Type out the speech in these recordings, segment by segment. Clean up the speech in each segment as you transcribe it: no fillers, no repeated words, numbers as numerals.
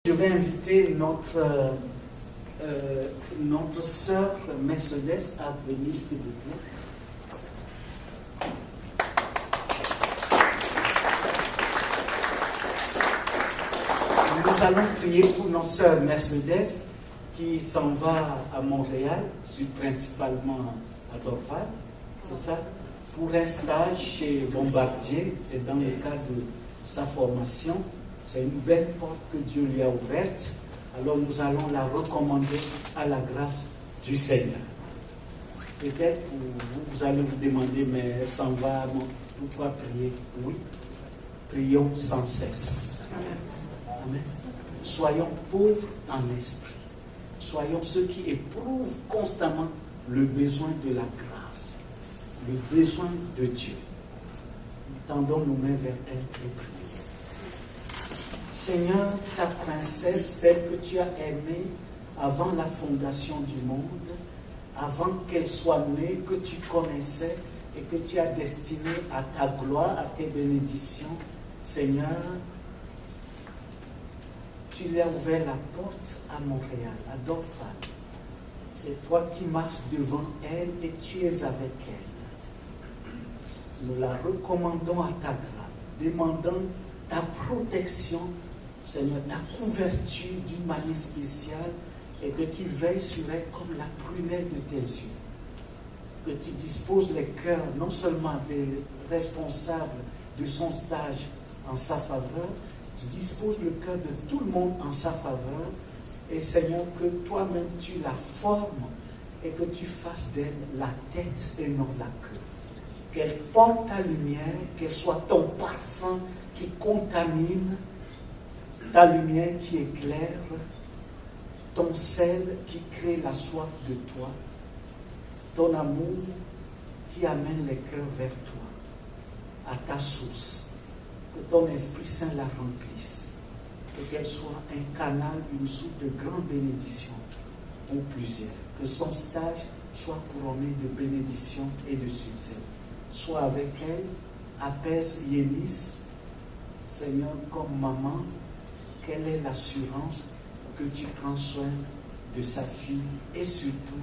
Je vais inviter notre sœur Mercedes à venir, s'il vous plaît. Nous allons prier pour notre sœur Mercedes qui s'en va à Montréal, principalement à Dorval, c'est ça, pour un stage chez Bombardier. C'est dans le cadre de sa formation. C'est une belle porte que Dieu lui a ouverte. Alors nous allons la recommander à la grâce du Seigneur. Peut-être vous allez vous demander, mais elle s'en va, pourquoi prier? Oui, prions sans cesse. Amen. Soyons pauvres en esprit. Soyons ceux qui éprouvent constamment le besoin de la grâce, le besoin de Dieu. Tendons nos mains vers elle et prions. Seigneur, ta princesse, celle que tu as aimée avant la fondation du monde, avant qu'elle soit née, que tu connaissais et que tu as destinée à ta gloire, à tes bénédictions, Seigneur, tu lui as ouvert la porte à Montréal, à Dorval. C'est toi qui marches devant elle et tu es avec elle. Nous la recommandons à ta grâce, demandant ta protection, Seigneur, ta couverture d'une manière spéciale et que tu veilles sur elle comme la prunelle de tes yeux. Que tu disposes les cœurs non seulement des responsables de son stage en sa faveur, tu disposes le cœur de tout le monde en sa faveur et Seigneur, que toi-même tu la formes et que tu fasses d'elle la tête et non la queue. Qu'elle porte ta lumière, qu'elle soit ton parfum qui contamine, ta lumière qui éclaire, ton sel qui crée la soif de toi, ton amour qui amène les cœurs vers toi, à ta source. Que ton Esprit Saint la remplisse, et qu'elle soit un canal, une source de grande bénédiction pour plusieurs. Que son stage soit couronné de bénédiction et de succès. Sois avec elle, apaise Yélis, Seigneur, comme maman, quelle est l'assurance que tu prends soin de sa fille et surtout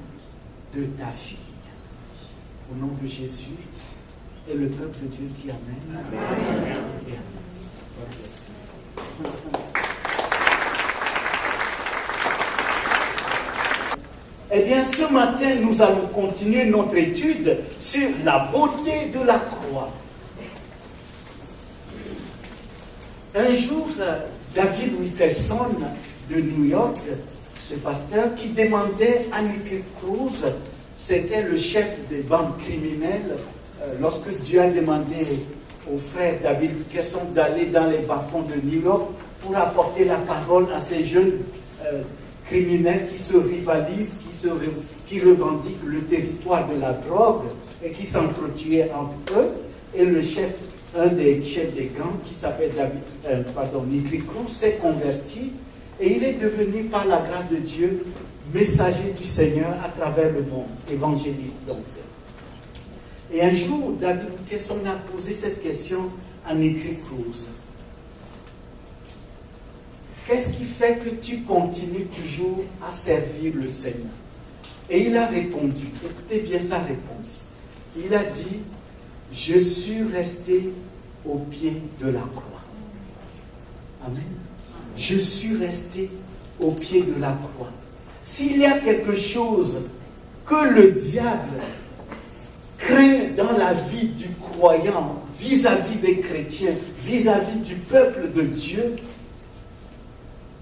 de ta fille. Au nom de Jésus, et le peuple de Dieu dit Amen. Amen. Et Amen. Eh bien, ce matin, nous allons continuer notre étude sur la beauté de la croix. Un jour, David Wilkerson de New York, ce pasteur, qui demandait à Nicky Cruz, c'était le chef des bandes criminelles, lorsque Dieu a demandé au frère David Wilkerson d'aller dans les bas-fonds de New York pour apporter la parole à ces jeunes criminels qui se rivalisent, qui revendiquent le territoire de la drogue et qui s'entretuaient entre eux. Et le chef, un des chefs des gangs, qui s'appelle Nicky Cruz, s'est converti et il est devenu, par la grâce de Dieu, messager du Seigneur à travers le monde, évangéliste donc. Et un jour, David Wilkerson a posé cette question à Nicky Cruz. Qu'est-ce qui fait que tu continues toujours à servir le Seigneur? Et il a répondu, écoutez bien sa réponse. Il a dit, je suis resté au pied de la croix. Amen. Je suis resté au pied de la croix. S'il y a quelque chose que le diable craint dans la vie du croyant, vis-à-vis des chrétiens, vis-à-vis du peuple de Dieu,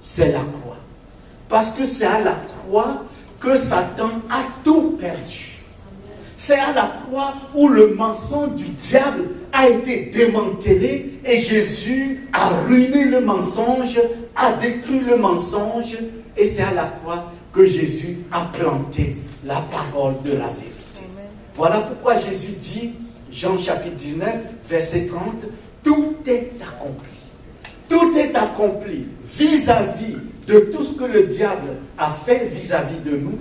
c'est la croix. Parce que c'est à la croix que Satan a tout perdu. C'est à la croix où le mensonge du diable a été démantelé et Jésus a ruiné le mensonge, a détruit le mensonge, et c'est à la croix que Jésus a planté la parole de la vérité. Amen. Voilà pourquoi Jésus dit, Jean chapitre 19, verset 30, tout est accompli. Tout est accompli vis-à-vis de tout ce que le diable a fait vis-à-vis de nous.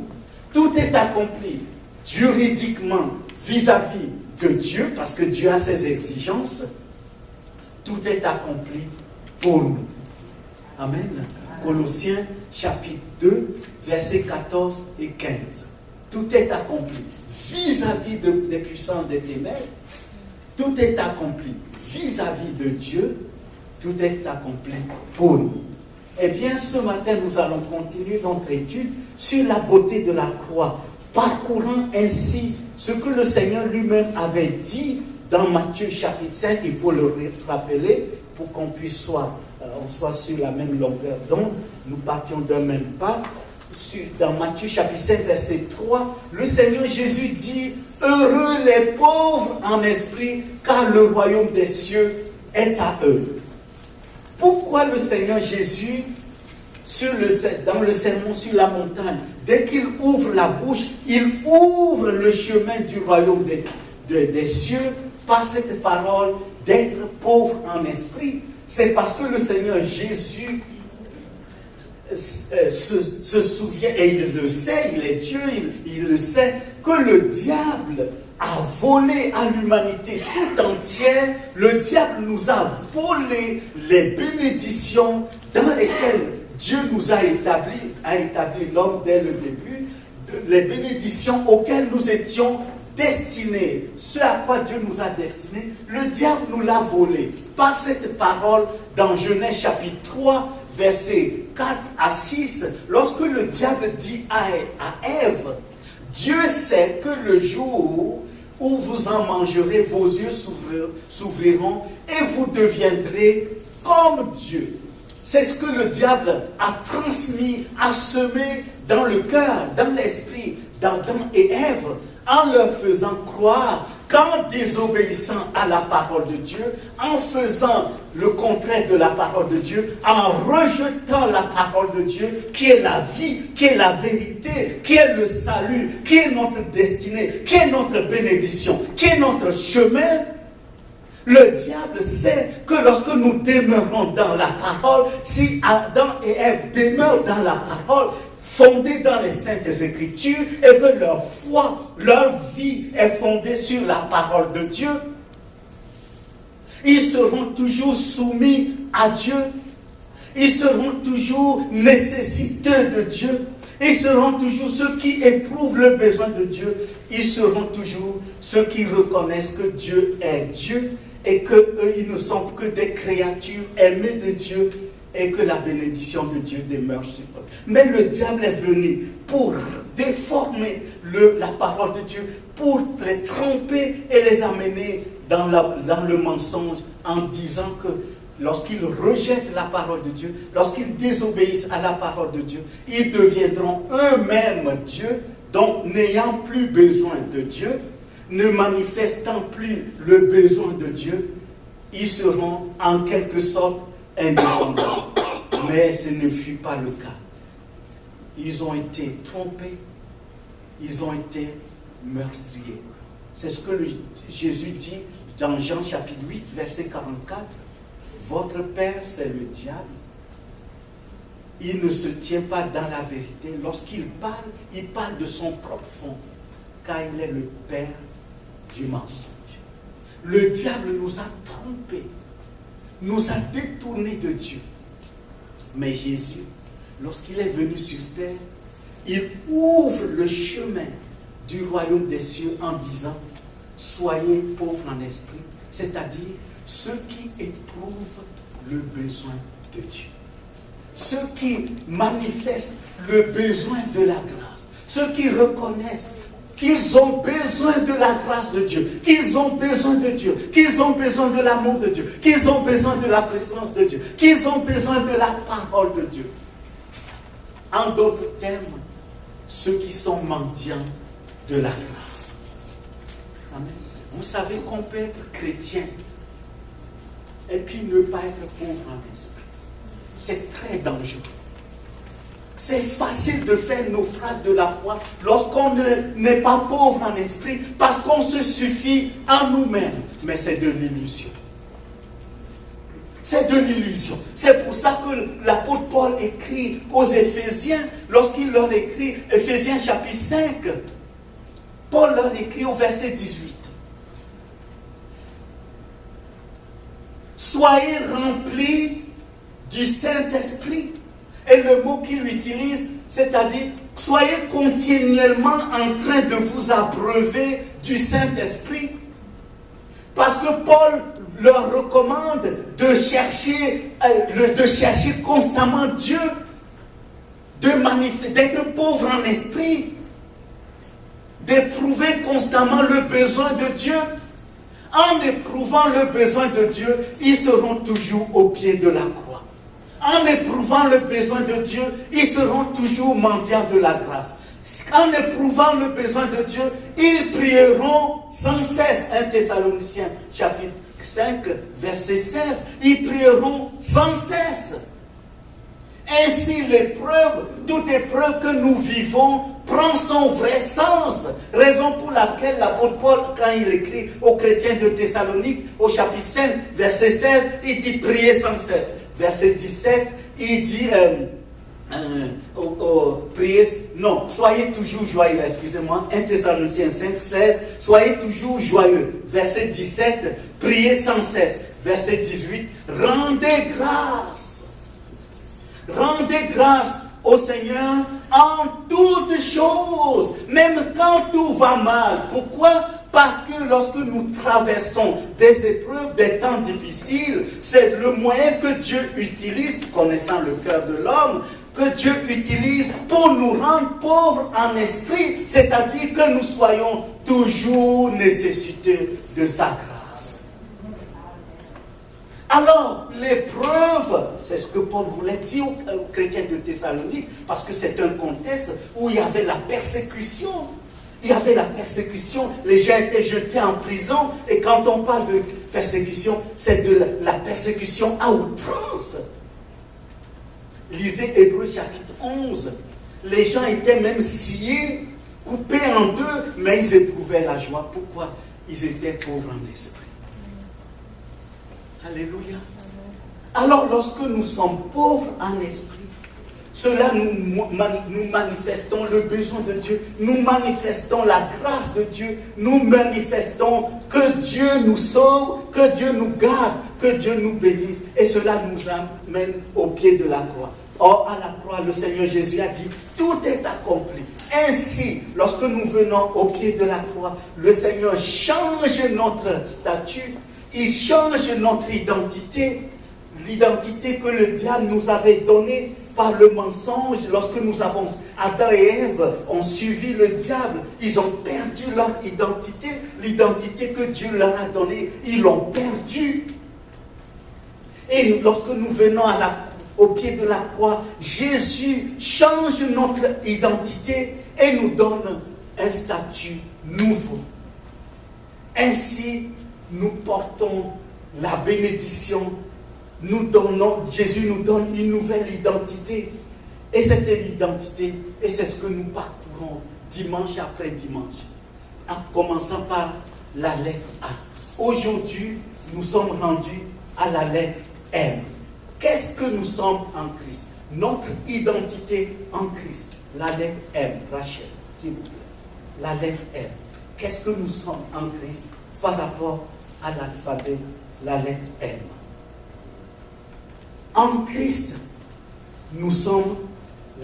Tout est accompli juridiquement vis-à-vis de Dieu, parce que Dieu a ses exigences. Tout est accompli pour nous. Amen. Colossiens chapitre 2, versets 14 et 15. Tout est accompli vis-à-vis des puissants des ténèbres. Tout est accompli vis-à-vis de Dieu. Tout est accompli pour nous. Eh bien, ce matin, nous allons continuer notre étude sur la beauté de la croix, parcourant ainsi ce que le Seigneur lui-même avait dit dans Matthieu chapitre 5. Il faut le rappeler pour qu'on puisse on soit sur la même longueur d'onde. Nous partions d'un même pas. Dans Matthieu chapitre 5, verset 3, le Seigneur Jésus dit: heureux les pauvres en esprit, car le royaume des cieux est à eux. Pourquoi le Seigneur Jésus, dans le sermon sur la montagne, dès qu'il ouvre la bouche, il ouvre le chemin du royaume des cieux par cette parole d'être pauvre en esprit? C'est parce que le Seigneur Jésus se souvient, et il le sait, il est Dieu, il le sait, que le diable a volé à l'humanité tout entière. Le diable nous a volé les bénédictions dans lesquelles Dieu nous a établi l'homme dès le début, les bénédictions auxquelles nous étions destinés, ce à quoi Dieu nous a destinés. Le diable nous l'a volé par cette parole dans Genèse chapitre 3, versets 4 à 6, lorsque le diable dit à Ève: Dieu sait que le jour où vous en mangerez, vos yeux s'ouvriront et vous deviendrez comme Dieu. C'est ce que le diable a transmis, a semé dans le cœur, dans l'esprit d'Adam et Ève, en leur faisant croire qu'en désobéissant à la parole de Dieu, en faisant le contraire de la parole de Dieu, en rejetant la parole de Dieu, qui est la vie, qui est la vérité, qui est le salut, qui est notre destinée, qui est notre bénédiction, qui est notre chemin, le diable sait que lorsque nous demeurons dans la parole, si Adam et Ève demeurent dans la parole, fondés dans les Saintes Écritures, et que leur foi, leur vie est fondée sur la parole de Dieu, ils seront toujours soumis à Dieu, ils seront toujours nécessiteux de Dieu, ils seront toujours ceux qui éprouvent le besoin de Dieu, ils seront toujours ceux qui reconnaissent que Dieu est Dieu et qu'eux, ils ne sont que des créatures aimées de Dieu, et que la bénédiction de Dieu demeure sur eux. Mais le diable est venu pour déformer la parole de Dieu, pour les tromper et les amener dans le mensonge, en disant que lorsqu'ils rejettent la parole de Dieu, lorsqu'ils désobéissent à la parole de Dieu, ils deviendront eux-mêmes Dieu, donc n'ayant plus besoin de Dieu, ne manifestant plus le besoin de Dieu, ils seront en quelque sorte indépendants. Mais ce ne fut pas le cas. Ils ont été trompés, ils ont été meurtriers. C'est ce que Jésus dit dans Jean chapitre 8, verset 44. Votre père, c'est le diable. Il ne se tient pas dans la vérité. Lorsqu'il parle, il parle de son propre fond, car il est le père du mensonge. Le diable nous a trompés, nous a détournés de Dieu. Mais Jésus, lorsqu'il est venu sur terre, il ouvre le chemin du royaume des cieux en disant: soyez pauvres en esprit, c'est-à-dire ceux qui éprouvent le besoin de Dieu, ceux qui manifestent le besoin de la grâce, ceux qui reconnaissent qu'ils ont besoin de la grâce de Dieu, qu'ils ont besoin de Dieu, qu'ils ont besoin de l'amour de Dieu, qu'ils ont besoin de la présence de Dieu, qu'ils ont besoin de la parole de Dieu. En d'autres termes, ceux qui sont mendiants de la grâce. Amen. Vous savez qu'on peut être chrétien et puis ne pas être pauvre en esprit. C'est très dangereux. C'est facile de faire naufrage de la foi lorsqu'on n'est pas pauvre en esprit parce qu'on se suffit en nous-mêmes. Mais c'est de l'illusion. C'est de l'illusion. C'est pour ça que l'apôtre Paul écrit aux Éphésiens, lorsqu'il leur écrit, Éphésiens chapitre 5, Paul leur écrit au verset 18. Soyez remplis du Saint-Esprit. Et le mot qu'il utilise, c'est-à-dire, soyez continuellement en train de vous abreuver du Saint-Esprit. Parce que Paul leur recommande de chercher constamment Dieu, d'être pauvre en esprit, d'éprouver constamment le besoin de Dieu. En éprouvant le besoin de Dieu, ils seront toujours au pied de la croix. En éprouvant le besoin de Dieu, ils seront toujours mendiants de la grâce. En éprouvant le besoin de Dieu, ils prieront sans cesse. 1 Thessaloniciens chapitre 5, verset 16. Ils prieront sans cesse. Ainsi, l'épreuve, toute épreuve que nous vivons, prend son vrai sens. Raison pour laquelle l'apôtre Paul, quand il écrit aux chrétiens de Thessalonique, au chapitre 5, verset 16, il dit priez sans cesse. Verset 17, il dit soyez toujours joyeux, excusez-moi, 1 Thessaloniciens 5, 16, soyez toujours joyeux. Verset 17, priez sans cesse. Verset 18, rendez grâce au Seigneur en toutes choses, même quand tout va mal. Pourquoi? Parce que lorsque nous traversons des épreuves, des temps difficiles, c'est le moyen que Dieu utilise, connaissant le cœur de l'homme, que Dieu utilise pour nous rendre pauvres en esprit, c'est-à-dire que nous soyons toujours nécessités de sa grâce. Alors, l'épreuve, c'est ce que Paul voulait dire aux chrétiens de Thessalonique, parce que c'est un contexte où il y avait la persécution. Il y avait la persécution, les gens étaient jetés en prison, et quand on parle de persécution, c'est de la persécution à outrance. Lisez Hébreux chapitre 11. Les gens étaient même sciés, coupés en deux, mais ils éprouvaient la joie. Pourquoi? Ils étaient pauvres en esprit. Alléluia. Alors lorsque nous sommes pauvres en esprit, cela nous manifestons le besoin de Dieu, nous manifestons la grâce de Dieu, nous manifestons que Dieu nous sauve, que Dieu nous garde, que Dieu nous bénisse. Et cela nous amène au pied de la croix. Or, à la croix, le Seigneur Jésus a dit, tout est accompli. Ainsi, lorsque nous venons au pied de la croix, le Seigneur change notre statut, il change notre identité, l'identité que le diable nous avait donnée par le mensonge. Lorsque nous avons, Adam et Ève ont suivi le diable, ils ont perdu leur identité, l'identité que Dieu leur a donnée, ils l'ont perdue. Et lorsque nous venons au pied de la croix, Jésus change notre identité et nous donne un statut nouveau. Ainsi, nous portons la bénédiction. Jésus nous donne une nouvelle identité. Et cette identité, et c'est ce que nous parcourons dimanche après dimanche. En commençant par la lettre A. Aujourd'hui, nous sommes rendus à la lettre M. Qu'est-ce que nous sommes en Christ? Notre identité en Christ. La lettre M. Rachel, s'il vous plaît. La lettre M. Qu'est-ce que nous sommes en Christ par rapport à l'alphabet, la lettre M? En Christ, nous sommes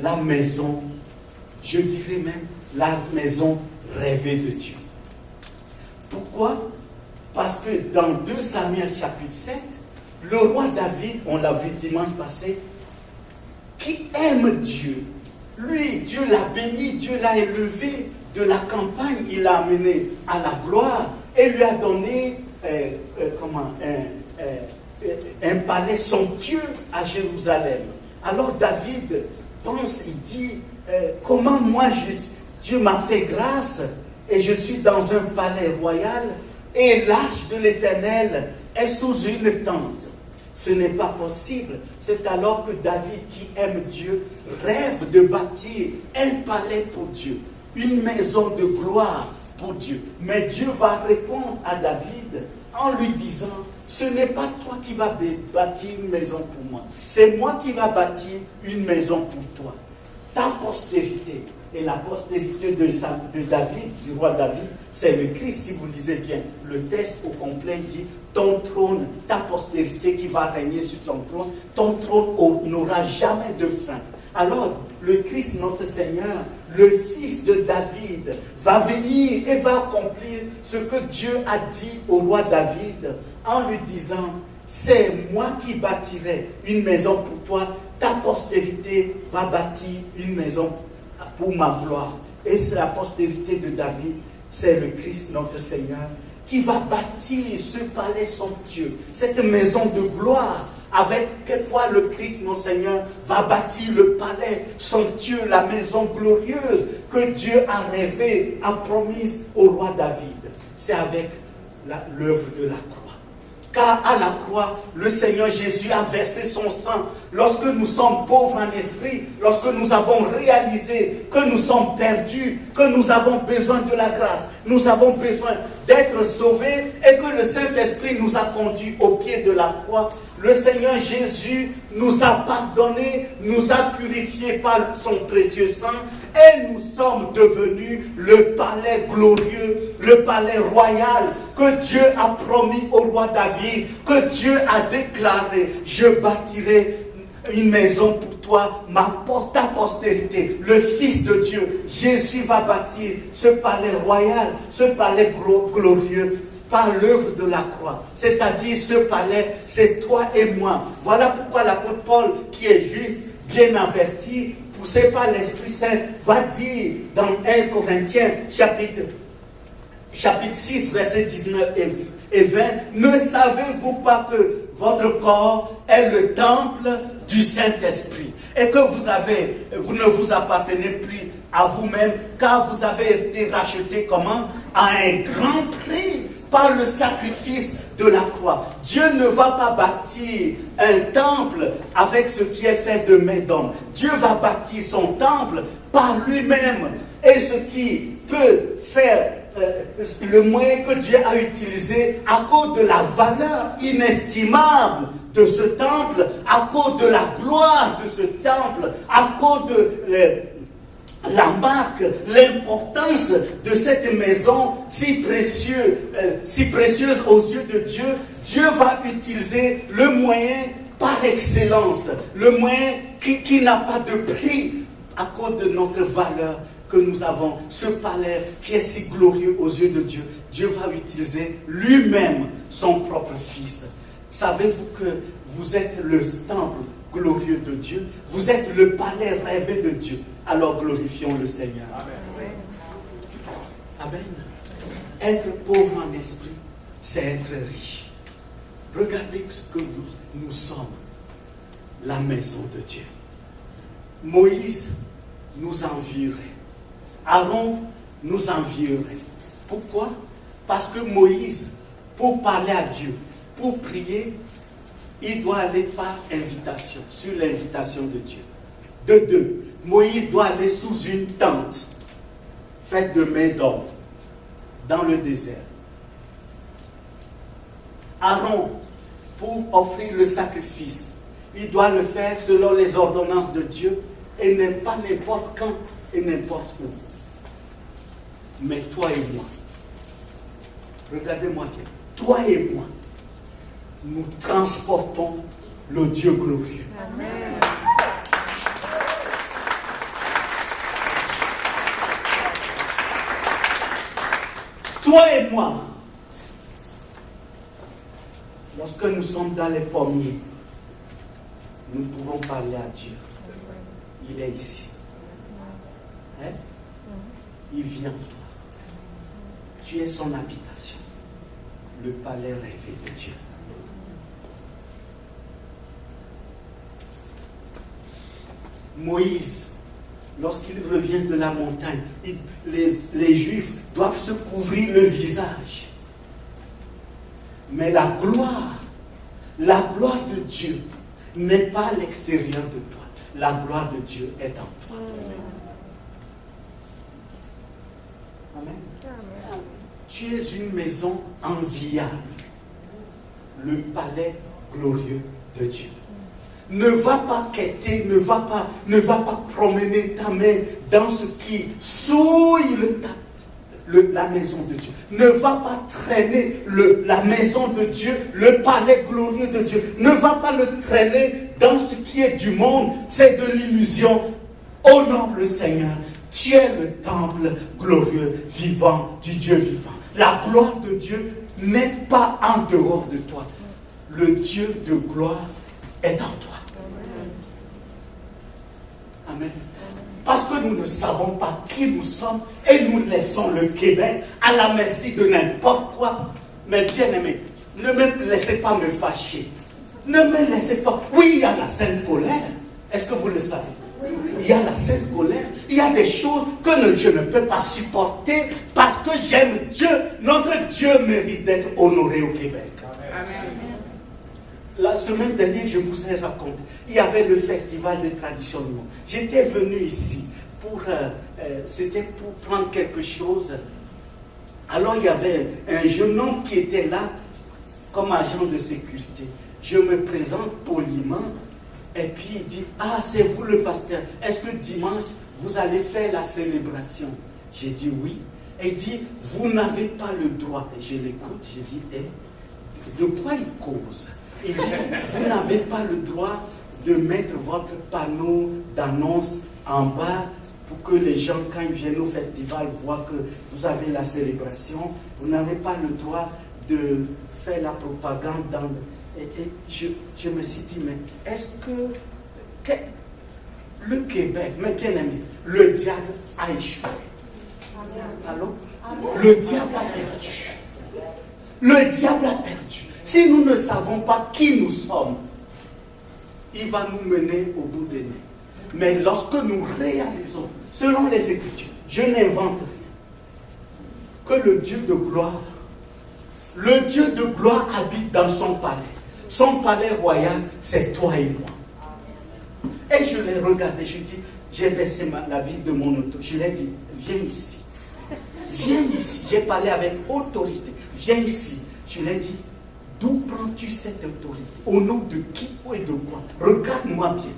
la maison, je dirais même la maison rêvée de Dieu. Pourquoi? Parce que dans 2 Samuel chapitre 7, le roi David, on l'a vu dimanche passé, qui aime Dieu. Lui, Dieu l'a béni, Dieu l'a élevé de la campagne, il l'a amené à la gloire et lui a donné un palais somptueux à Jérusalem. Alors David pense, il dit, comment moi Dieu m'a fait grâce et je suis dans un palais royal et l'arche de l'Éternel est sous une tente. Ce n'est pas possible. C'est alors que David, qui aime Dieu, rêve de bâtir un palais pour Dieu, une maison de gloire pour Dieu. Mais Dieu va répondre à David en lui disant, ce n'est pas toi qui vas bâtir une maison pour moi, c'est moi qui va bâtir une maison pour toi. Ta postérité, Et la postérité de David, du roi David, c'est le Christ. Si vous lisez bien, le texte au complet dit ton trône, ta postérité qui va régner sur ton trône n'aura jamais de fin. Alors, le Christ, notre Seigneur, le fils de David, va venir et va accomplir ce que Dieu a dit au roi David en lui disant, c'est moi qui bâtirai une maison pour toi, ta postérité va bâtir une maison pour ma gloire. Et c'est la postérité de David, c'est le Christ, notre Seigneur, qui va bâtir ce palais somptueux, cette maison de gloire, avec quoi le Christ, mon Seigneur, va bâtir le palais somptueux, la maison glorieuse que Dieu a rêvé, a promise au roi David. C'est avec l'œuvre de la croix. Car à la croix, le Seigneur Jésus a versé son sang. Lorsque nous sommes pauvres en esprit, lorsque nous avons réalisé que nous sommes perdus, que nous avons besoin de la grâce, nous avons besoin d'être sauvés et que le Saint-Esprit nous a conduits au pied de la croix, le Seigneur Jésus nous a pardonné, nous a purifiés par son précieux sang et nous sommes devenus le palais glorieux, le palais royal que Dieu a promis au roi David, que Dieu a déclaré, je bâtirai une maison pour toi, ta postérité, le Fils de Dieu. Jésus va bâtir ce palais royal, ce palais glorieux, par l'œuvre de la croix. C'est-à-dire, ce palais, c'est toi et moi. Voilà pourquoi l'apôtre Paul, qui est juif, bien averti, poussé par l'Esprit Saint, va dire dans 1 Corinthiens, chapitre 6, versets 19 et 20, ne savez-vous pas que votre corps est le temple du Saint-Esprit et que vous ne vous appartenez plus à vous-même, car vous avez été rachetés comment? À un grand prix par le sacrifice de la croix. Dieu ne va pas bâtir un temple avec ce qui est fait de main d'homme. Dieu va bâtir son temple par lui-même. Et ce qui peut faire le moyen que Dieu a utilisé à cause de la valeur inestimable de ce temple, à cause de la gloire de ce temple, à cause de la marque, l'importance de cette maison si précieuse aux yeux de Dieu, Dieu va utiliser le moyen par excellence, le moyen qui n'a pas de prix à cause de notre valeur que nous avons, ce palais qui est si glorieux aux yeux de Dieu. Dieu va utiliser lui-même son propre Fils. Savez-vous que vous êtes le temple glorieux de Dieu? Vous êtes le palais rêvé de Dieu. Alors glorifions le Seigneur. Amen. Amen. Être pauvre en esprit, c'est être riche. Regardez ce que nous sommes. La maison de Dieu. Moïse nous envierait. Aaron nous envierait. Pourquoi? Parce que Moïse, pour parler à Dieu, pour prier, il doit aller par invitation, sur l'invitation de Dieu. De deux, Moïse doit aller sous une tente, faite de main d'homme, dans le désert. Aaron, pour offrir le sacrifice, il doit le faire selon les ordonnances de Dieu, et pas n'importe quand et n'importe où. Mais toi et moi, regardez-moi bien, toi et moi, nous transportons le Dieu glorieux. Amen. Toi et moi, lorsque nous sommes dans les pommiers, nous pouvons parler à Dieu. Il est ici. Hein? Il vit en toi. Tu es son habitation. Le palais rêvé de Dieu. Moïse, lorsqu'il revient de la montagne, les Juifs doivent se couvrir le visage. Mais la gloire de Dieu n'est pas à l'extérieur de toi. La gloire de Dieu est en toi. Amen. Amen. Tu es une maison enviable. Le palais glorieux de Dieu. Ne va pas quêter, ne va pas promener ta main dans ce qui souille la maison de Dieu. Ne va pas traîner la maison de Dieu, le palais glorieux de Dieu. Ne va pas le traîner dans ce qui est du monde. C'est de l'illusion. Honore le Seigneur. Tu es le temple glorieux, vivant, du Dieu vivant. La gloire de Dieu n'est pas en dehors de toi. Le Dieu de gloire est en toi. Amen. Parce que nous ne savons pas qui nous sommes et nous laissons le Québec à la merci de n'importe quoi. Mais bien aimé, ne me laissez pas me fâcher. Ne me laissez pas. Oui, il y a la sainte colère. Est-ce que vous le savez? Il y a la sainte colère. Il y a des choses que je ne peux pas supporter parce que j'aime Dieu. Notre Dieu mérite d'être honoré au Québec. Amen. La semaine dernière, je vous ai raconté, il y avait le festival de tradition du monde. J'étais venu ici c'était pour prendre quelque chose. Alors il y avait un jeune homme qui était là comme agent de sécurité. Je me présente poliment et puis il dit, ah c'est vous le pasteur, est-ce que dimanche vous allez faire la célébration? J'ai dit oui. Et il dit, vous n'avez pas le droit. Et je l'écoute, j'ai dit, de quoi il cause? Il dit, vous n'avez pas le droit de mettre votre panneau d'annonce en bas pour que les gens, quand ils viennent au festival, voient que vous avez la célébration. Vous n'avez pas le droit de faire la propagande dans... Et je me suis dit, mais est-ce que le Québec, mais bien aimé, le diable a échoué? Allô? Le diable a perdu. Le diable a perdu. Si nous ne savons pas qui nous sommes, il va nous mener au bout des nez. Mais lorsque nous réalisons, selon les Écritures, je n'invente rien, que le Dieu de gloire habite dans son palais. Son palais royal, c'est toi et moi. Et je l'ai regardé, je dis, j'ai baissé la vitre de mon auto. Je lui ai dit, viens ici. Viens ici. J'ai parlé avec autorité. Viens ici. Je lui ai dit, d'où prends-tu cette autorité? Au nom de qui et de quoi? Regarde-moi bien.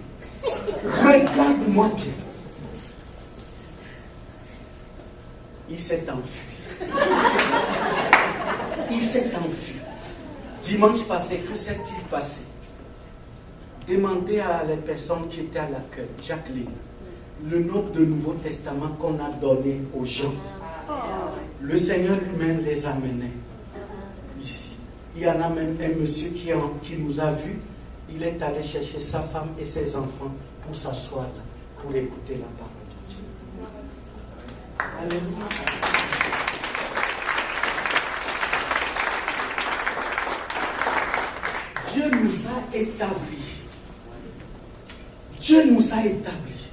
Regarde-moi bien. Il s'est enfui. Il s'est enfui. Dimanche passé, que s'est-il passé? Demandez à les personnes qui étaient à l'accueil, Jacqueline, le nombre de Nouveaux Testaments qu'on a donné aux gens. Le Seigneur lui-même les a menés ici. Il y en a même un monsieur qui nous a vus. Il est allé chercher sa femme et ses enfants pour s'asseoir là, pour écouter la parole de Dieu. Alléluia. Dieu nous a établis. Dieu nous a établis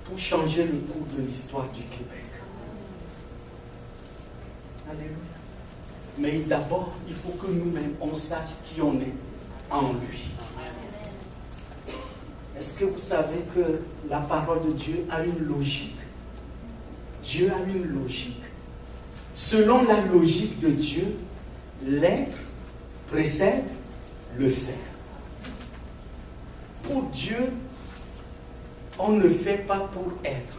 pour changer le cours de l'histoire du Québec. Alléluia. Mais d'abord, il faut que nous-mêmes, on sache qui on est en lui. Est-ce que vous savez que la parole de Dieu a une logique? Dieu a une logique. Selon la logique de Dieu, l'être précède le faire. Pour Dieu, on ne fait pas pour être.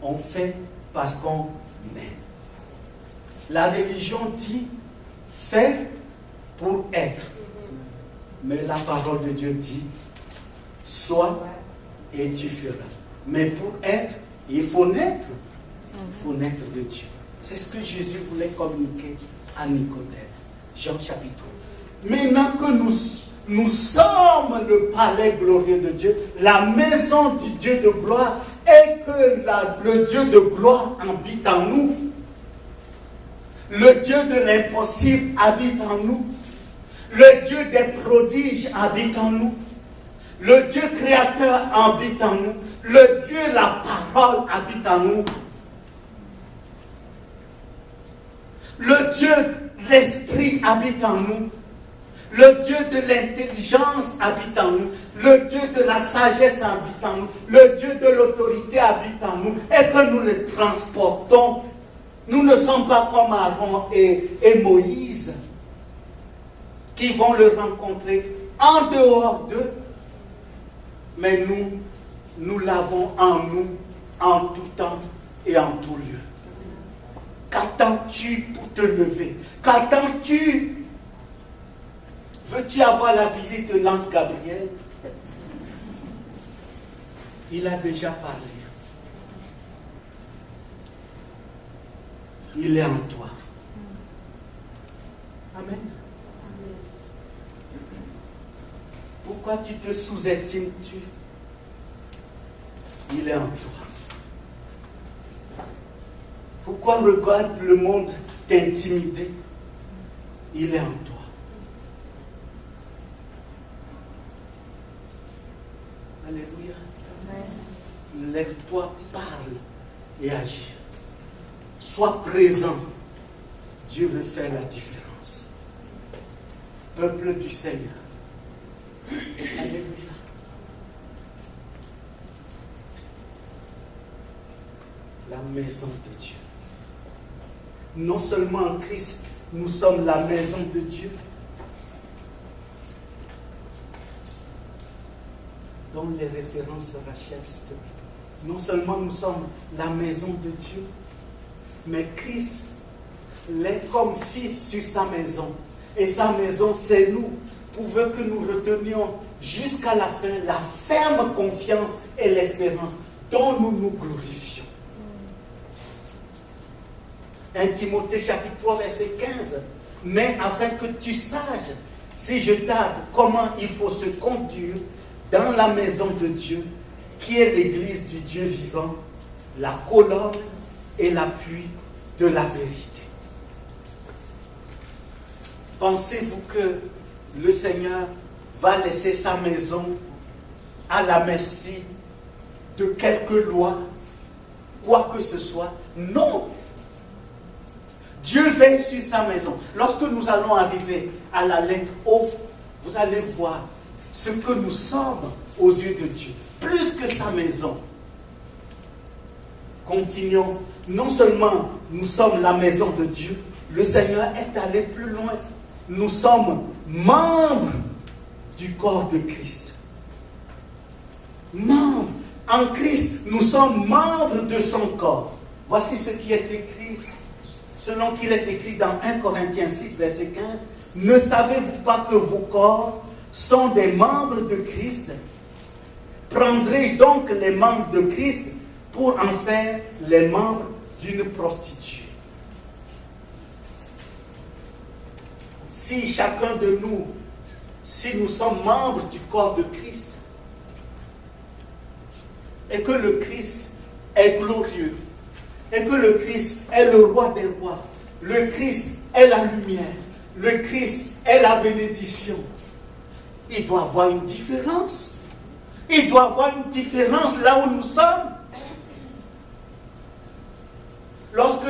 On fait parce qu'on aime. La religion dit faire pour être. Mais la parole de Dieu dit sois et tu feras. Mais pour être, il faut naître. Il faut naître de Dieu. C'est ce que Jésus voulait communiquer à Nicodème. Jean chapitre 1. Maintenant que nous sommes le palais glorieux de Dieu, la maison du Dieu de gloire, et que le Dieu de gloire habite en nous, le Dieu de l'impossible habite en nous, le Dieu des prodiges habite en nous, le Dieu créateur habite en nous, le Dieu la parole habite en nous, le Dieu l'esprit habite en nous, le Dieu de l'intelligence habite en nous, le Dieu de la sagesse habite en nous, le Dieu de l'autorité habite en nous, et que nous le transportons. Nous ne sommes pas comme Aaron et Moïse qui vont le rencontrer en dehors d'eux. mais nous l'avons en nous, en tout temps et en tout lieu. Qu'attends-tu pour te lever? Qu'attends-tu? Veux-tu avoir la visite de l'ange Gabriel? Il a déjà parlé. Il est en toi. Amen. Pourquoi tu te sous-estimes-tu? Il est en toi. Pourquoi regarde le monde t'intimider? Il est en toi. Alléluia. Amen. Lève-toi, parle et agis. Sois présent. Dieu veut faire la différence. Peuple du Seigneur. Alléluia. La maison de Dieu. Non seulement en Christ, nous sommes la maison de Dieu. Donne les références à Rachel, s'il te plaît. Non seulement nous sommes la maison de Dieu, mais Christ l'est comme fils sur sa maison. Et sa maison, c'est nous. Pourvu que nous retenions jusqu'à la fin la ferme confiance et l'espérance dont nous nous glorifions. 1 Timothée chapitre 3 verset 15. Mais afin que tu saches, si je tarde, comment il faut se conduire dans la maison de Dieu, qui est l'église du Dieu vivant, la colonne et l'appui de la vérité. Pensez-vous que le Seigneur va laisser sa maison à la merci de quelque loi, quoi que ce soit? Non! Dieu veille sur sa maison. Lorsque nous allons arriver à la lettre O, vous allez voir ce que nous sommes aux yeux de Dieu. Plus que sa maison. Continuons. Non seulement nous sommes la maison de Dieu, le Seigneur est allé plus loin. Nous sommes membres du corps de Christ. Membres. En Christ, nous sommes membres de son corps. Voici ce qui est écrit, selon qu'il est écrit dans 1 Corinthiens 6, verset 15. Ne savez-vous pas que vos corps sont des membres de Christ? Prendrai-je donc les membres de Christ pour en faire les membres d'une prostituée? Si chacun de nous, si nous sommes membres du corps de Christ, et que le Christ est glorieux, et que le Christ est le roi des rois, le Christ est la lumière, le Christ est la bénédiction, il doit y avoir une différence. Il doit y avoir une différence là où nous sommes. Lorsque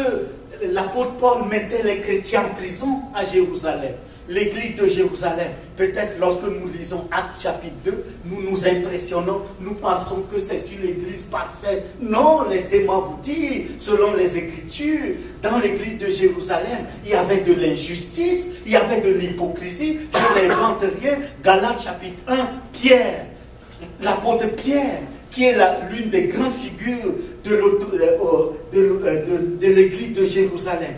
l'apôtre Paul mettait les chrétiens en prison à Jérusalem, l'église de Jérusalem, peut-être lorsque nous lisons Actes chapitre 2, nous nous impressionnons, nous pensons que c'est une église parfaite. Non, laissez-moi vous dire, selon les Écritures, dans l'église de Jérusalem, il y avait de l'injustice, il y avait de l'hypocrisie. Je n'invente rien. Galates chapitre 1, Pierre, l'apôtre Pierre, qui est l'une des grandes figures de l'église de Jérusalem.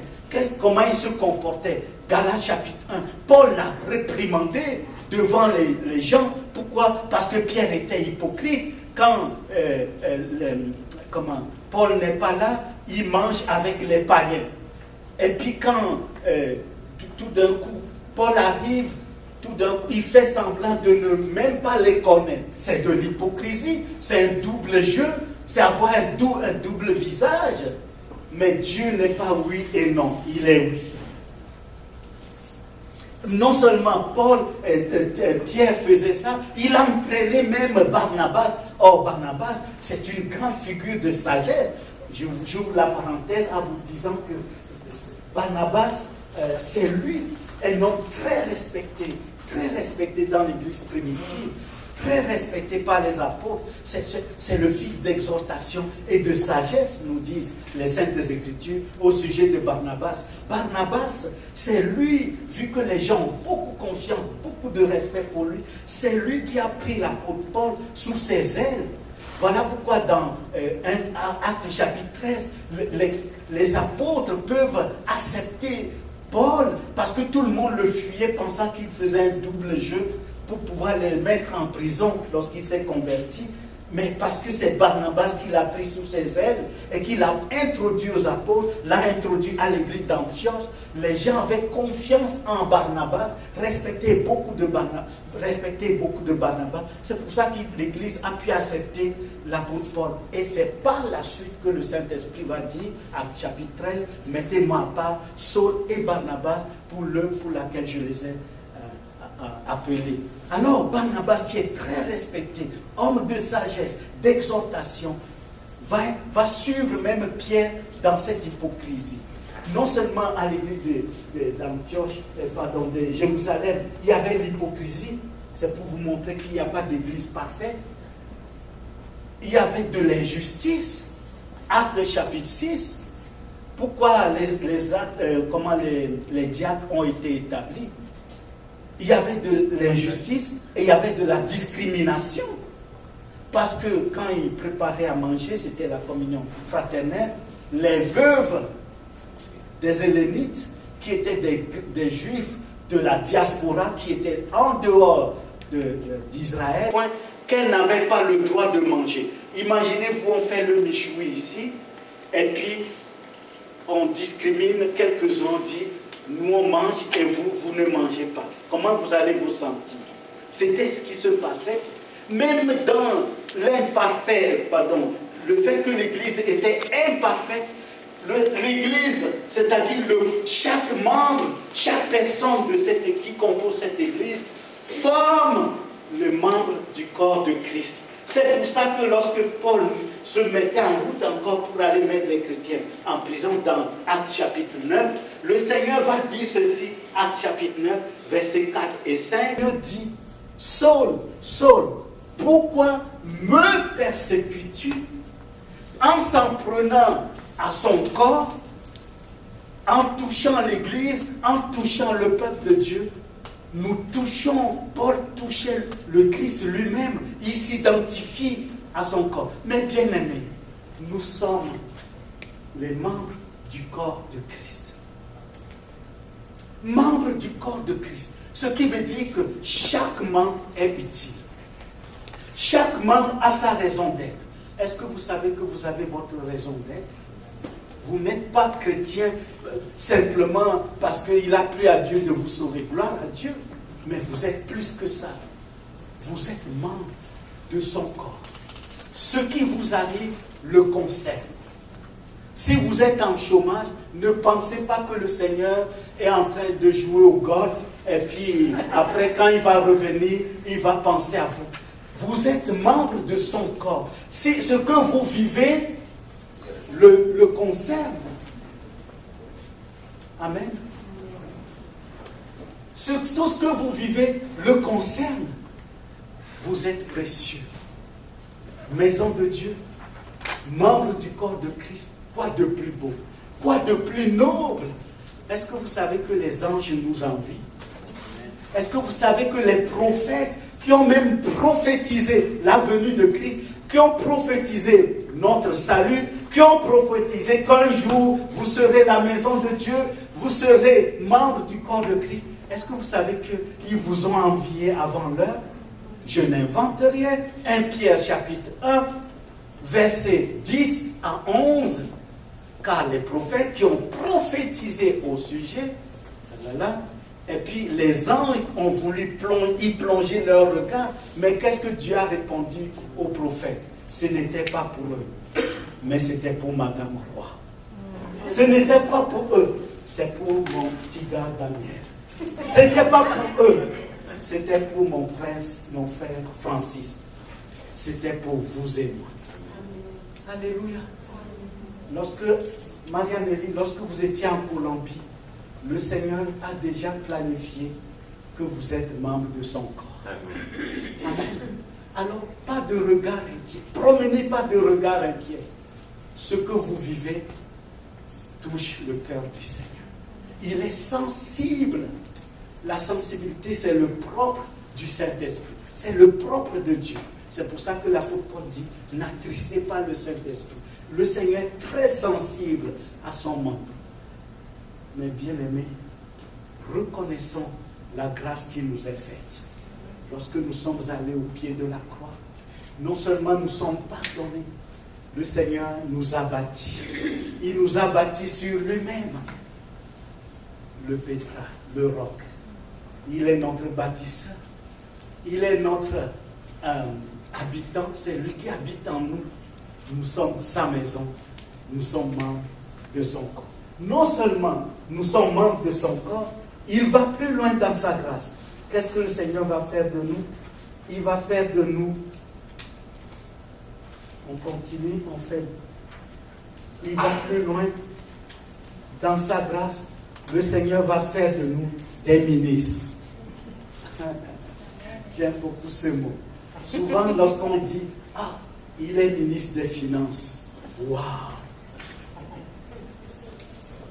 Comment il se comportait? Galates chapitre 1. Paul l'a réprimandé devant les gens. Pourquoi? Parce que Pierre était hypocrite. Quand Paul n'est pas là, il mange avec les païens. Et puis quand tout d'un coup, Paul arrive, tout d'un coup, il fait semblant de ne même pas les connaître. C'est de l'hypocrisie, c'est un double jeu, c'est avoir un double visage. Mais Dieu n'est pas oui et non, il est oui. Non seulement Pierre faisait ça, il entraînait même Barnabas. Or, Barnabas, c'est une grande figure de sagesse. J'ouvre la parenthèse en vous disant que Barnabas, c'est lui, un homme très respecté dans l'église primitive. très respecté par les apôtres. C'est le fils d'exhortation et de sagesse, nous disent les Saintes Écritures, au sujet de Barnabas. Barnabas, c'est lui, vu que les gens ont beaucoup confiance, beaucoup de respect pour lui, c'est lui qui a pris l'apôtre Paul sous ses ailes. Voilà pourquoi dans Actes chapitre 13, les apôtres peuvent accepter Paul, parce que tout le monde le fuyait pensant qu'il faisait un double jeu pour pouvoir les mettre en prison lorsqu'il s'est converti. Mais parce que c'est Barnabas qui l'a pris sous ses ailes et qui l'a introduit aux apôtres, l'a introduit à l'église d'Antioche. Les gens avaient confiance en Barnabas, respectaient beaucoup de Barnabas. C'est pour ça que l'église a pu accepter l'apôtre Paul. Et c'est par la suite que le Saint-Esprit va dire, à chapitre 13, mettez-moi à part Saul et Barnabas pour laquelle je les ai appelés. Alors Barnabas, qui est très respecté, homme de sagesse, d'exhortation, va suivre même Pierre dans cette hypocrisie. Non seulement à l'église d'Antioche, de Jérusalem, il y avait l'hypocrisie, c'est pour vous montrer qu'il n'y a pas d'église parfaite. Il y avait de l'injustice. Actes chapitre 6. Pourquoi les diacres ont été établis? Il y avait de l'injustice et il y avait de la discrimination. Parce que quand ils préparaient à manger, c'était la communion fraternelle, les veuves des Hellénites, qui étaient des Juifs de la diaspora, qui étaient en dehors d'Israël, qu'elles n'avaient pas le droit de manger. Imaginez-vous, on fait le michoui ici, et puis on discrimine, quelques-uns disent, nous on mange et vous ne mangez pas. Comment vous allez vous sentir? C'était ce qui se passait. Même dans le fait que l'Église était imparfaite, l'Église, c'est-à-dire chaque membre, chaque personne qui compose cette Église, forme le membre du corps de Christ. C'est pour ça que lorsque Paul se mettait en route encore pour aller mettre les chrétiens en prison dans Actes chapitre 9, le Seigneur va dire ceci, Actes chapitre 9, versets 4 et 5. Il dit, Saul, Saul, pourquoi me persécutes-tu? En s'en prenant à son corps, en touchant l'Église, en touchant le peuple de Dieu, nous touchons, Paul touchait le Christ lui-même, il s'identifie à son corps. Mais bien aimés, nous sommes les membres du corps de Christ. Membres du corps de Christ. Ce qui veut dire que chaque membre est utile. Chaque membre a sa raison d'être. Est-ce que vous savez que vous avez votre raison d'être? Vous n'êtes pas chrétien simplement parce qu'il a plu à Dieu de vous sauver. Gloire à Dieu. Mais vous êtes plus que ça. Vous êtes membre de son corps. Ce qui vous arrive le concerne. Si vous êtes en chômage, ne pensez pas que le Seigneur est en train de jouer au golf et puis après quand il va revenir, il va penser à vous. Vous êtes membre de son corps. Si ce que vous vivez le concerne. Amen. Tout ce que vous vivez le concerne. Vous êtes précieux. Maison de Dieu, membre du corps de Christ. Quoi de plus beau? Quoi de plus noble? Est-ce que vous savez que les anges nous envient? Est-ce que vous savez que les prophètes qui ont même prophétisé la venue de Christ, qui ont prophétisé notre salut, qui ont prophétisé qu'un jour vous serez la maison de Dieu, vous serez membre du corps de Christ. Est-ce que vous savez qu'ils vous ont envié avant l'heure? Je n'invente rien. 1 Pierre chapitre 1, versets 10 à 11. Car les prophètes qui ont prophétisé au sujet, et puis les anges ont voulu y plonger leur regard. Mais qu'est-ce que Dieu a répondu aux prophètes? Ce n'était pas pour eux, mais c'était pour Madame Roi. Ce n'était pas pour eux, c'est pour mon petit gars Daniel. Ce n'était pas pour eux, c'était pour mon prince, mon frère Francis. C'était pour vous et moi. Alléluia. Marianne et Lee, lorsque vous étiez en Colombie, le Seigneur a déjà planifié que vous êtes membre de son corps. Amen. Alors, pas de regard inquiet. Promenez pas de regard inquiet. Ce que vous vivez touche le cœur du Seigneur. Il est sensible. La sensibilité, c'est le propre du Saint-Esprit. C'est le propre de Dieu. C'est pour ça que l'apôtre Paul dit, n'attristez pas le Saint-Esprit. Le Seigneur est très sensible à son manque. Mais bien aimés, reconnaissons la grâce qui nous est faite. Lorsque nous sommes allés au pied de la croix, non seulement nous sommes pardonnés, le Seigneur nous a bâtis. Il nous a bâtis sur lui-même. Le pétrin, le roc. Il est notre bâtisseur. Il est notre habitant. C'est lui qui habite en nous. Nous sommes sa maison. Nous sommes membres de son corps. Non seulement nous sommes membres de son corps, il va plus loin dans sa grâce. Qu'est-ce que le Seigneur va faire de nous? Il va faire de nous. On continue, on fait. Il va plus loin. Dans sa grâce, le Seigneur va faire de nous des ministres. J'aime beaucoup ce mot. Souvent, lorsqu'on dit, ah, il est ministre des Finances. Waouh!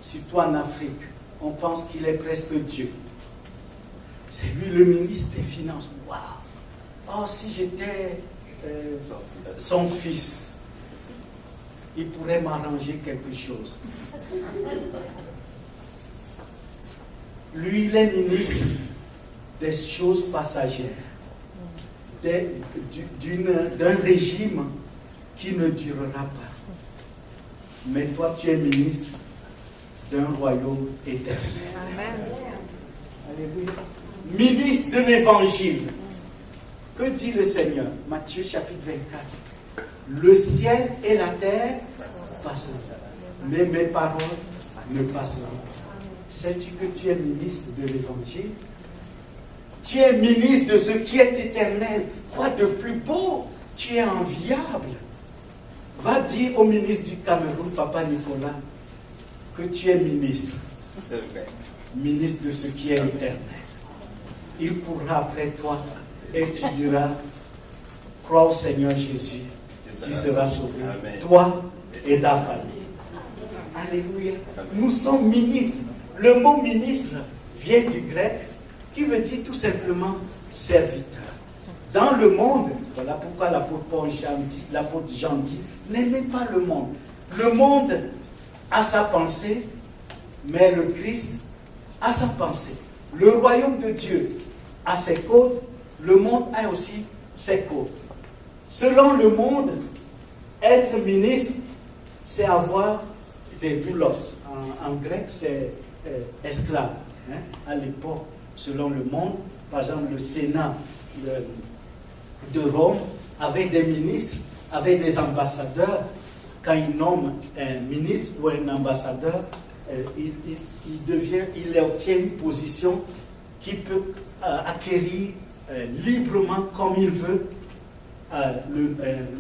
Surtout en Afrique, on pense qu'il est presque Dieu. C'est lui le ministre des Finances. Waouh! Oh, si j'étais son fils, il pourrait m'arranger quelque chose. Lui, il est ministre des choses passagères, d'un régime qui ne durera pas. Mais toi, tu es ministre d'un royaume éternel. Amen. Alléluia. Ministre de l'évangile. Que dit le Seigneur? Matthieu chapitre 24. Le ciel et la terre passeront, mais mes paroles ne passeront pas. Sais-tu que tu es ministre de l'évangile? Tu es ministre de ce qui est éternel. Quoi de plus beau? Tu es enviable. Va dire au ministre du Cameroun, Papa Nicolas, que tu es ministre. C'est vrai. Ministre de ce qui est éternel. Il courra après toi et tu diras, crois au Seigneur Jésus, tu seras sauvé. Amen. Toi et ta famille. Alléluia. Nous sommes ministres. Le mot ministre vient du grec qui veut dire tout simplement serviteur. Dans le monde, voilà pourquoi l'apôtre Jean dit, n'aimez pas le monde. Le monde a sa pensée, mais le Christ a sa pensée. Le royaume de Dieu a ses côtes, le monde a aussi ses côtes. Selon le monde, être ministre, c'est avoir des doulos. En grec, c'est esclave. Hein? À l'époque, selon le monde, par exemple, le Sénat de Rome avait des ministres, avait des ambassadeurs. Quand il nomme un ministre ou un ambassadeur, il obtient une position qui peut acquérir librement, comme il veut,